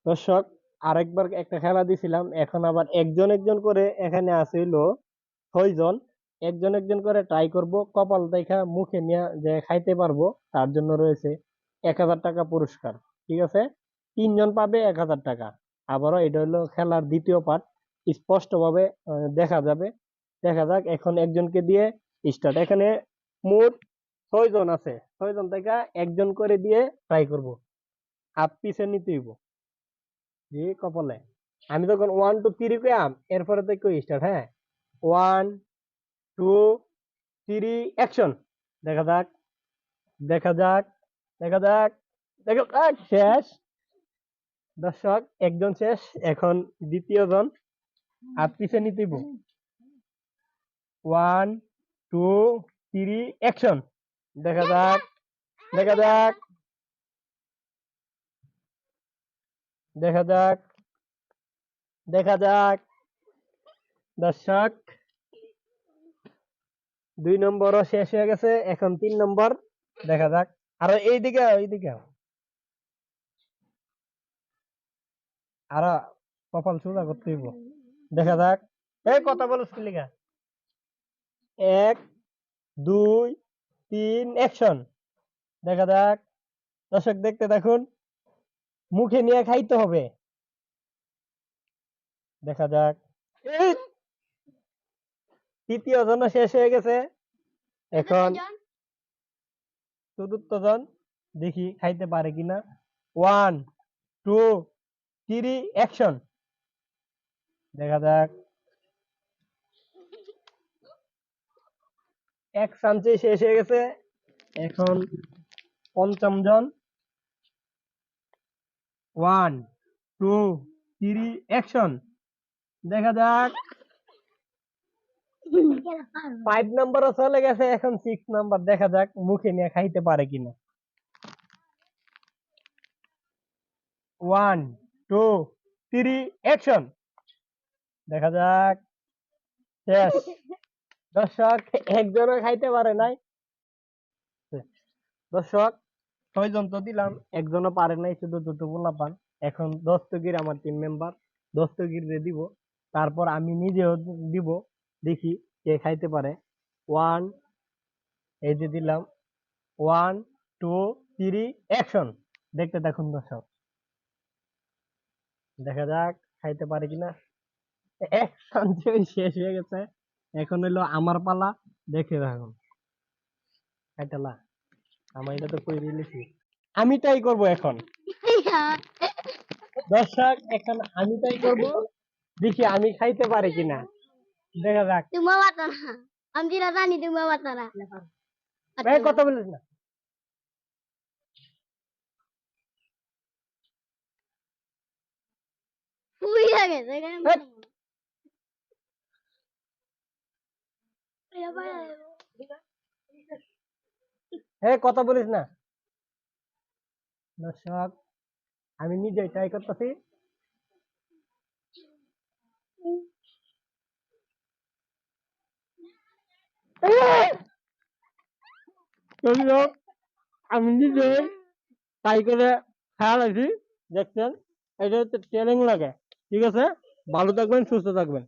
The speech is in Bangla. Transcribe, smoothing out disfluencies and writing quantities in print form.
দর্শক, আরেকবার একটা খেলা দিছিলাম, এখন আবার একজন একজন করে এখানে আছে হইলো 6 জন। একজন একজন করে ট্রাই করব, কপাল দেখা মুখে নিয়ে যে খাইতে পারবো তার জন্য রয়েছে 1,000 টাকা পুরস্কার। ঠিক আছে, 3 জন পাবে 1,000 টাকা। আবারও এটা হলো খেলার দ্বিতীয় পার্ট, স্পষ্ট ভাবে দেখা যাবে। দেখা যাক, এখন একজনকে দিয়ে স্টার্ট। এখানে মোট 6 জন আছে, 6 জন থেকে একজন করে দিয়ে ট্রাই করব। হাত পিছে নিতে হইব জি কপালে। আমি তখন 1 2 3 কইয়াম, এরপরে তো কই স্টার্ট। হ্যাঁ, 1 2 3 অ্যাকশন। দেখা যাক, দেখা যাক, দেখা যাক, দেখা যাক। শেষ। দর্শক, একজন শেষ, এখন দ্বিতীয় জন। হাত পিছে নিতেইব। 1 2 3 অ্যাকশন। দেখা যাক, দেখা যাক, দেখা যাক, দেখা যাক। দর্শক, 2 নম্বরও শেষ হয়ে গেছে, এখন 3 নম্বর। দেখা যাক। আর এইদিকে এইদিকে আর কপাল সোজা করতে হইব। দেখা যাক। এই কথা বলছ কি লিগা? 1 2 3 অ্যাকশন। দেখা যাক। দর্শক, দেখতে দেখুন, মুখে নিয়ে খাইতে হবে। দেখা যাক। এই, তৃতীয় জন শেষ হয়ে গেছে, এখন চতুর্থ জন। দেখি খাইতে পারে কিনা। 1 2 3 অ্যাকশন। দেখা যাক। এক চান্সে শেষ হয়ে গেছে, এখন পঞ্চম জন। 1 2 3 অ্যাকশন। দেখা যাক। 5 নম্বরও চলে গেছে, এখন 6 নম্বর। দেখা যাক মুখে নিয়ে খাইতে পারে কিনা। 1 2 3 অ্যাকশন। দেখা যাক। শেষ। দর্শক, একজনও খাইতে পারে নাই। দর্শক, 6 জন তো দিলাম, একজনও পারে নাই, শুধু দুটো পোলাপান। এখন দস্তগীর আমার টিম মেম্বার, দস্তগীর রে দিব, তারপর আমি নিজেও দিব। দেখি কে খাইতে পারে। ওয়ান, এই যে দিলাম। 1 2 3 অ্যাকশন। দেখতে দেখুন দর্শক, দেখা যাক খাইতে পারে কিনা। অ্যাকশন শেষ হয়ে গেছে, এখন হইলো আমার পালা। দেখে রাখুন খাইতেলা। আমার এটা তো কই রিলেছি, আমি ট্রাই করব এখন। দর্শক, এখন আমি ট্রাই করব, দেখি আমি খাইতে পারি কিনা। দেখা যাক। তুমি পারতো না, আমি যেটা জানি তুমি পারতো না। ভাই কথা বলিস না। পুইরা গেছে হেৎ, কথা বলিস না। দর্শক, আমি নিজেই ট্রাই করতেছি। দর্শক, আমি নিজে ট্রাই করে খেয়াল আছি। দেখছেন, এটা হচ্ছে ট্রেনিং লাগে। ঠিক আছে, ভালো থাকবেন, সুস্থ থাকবেন।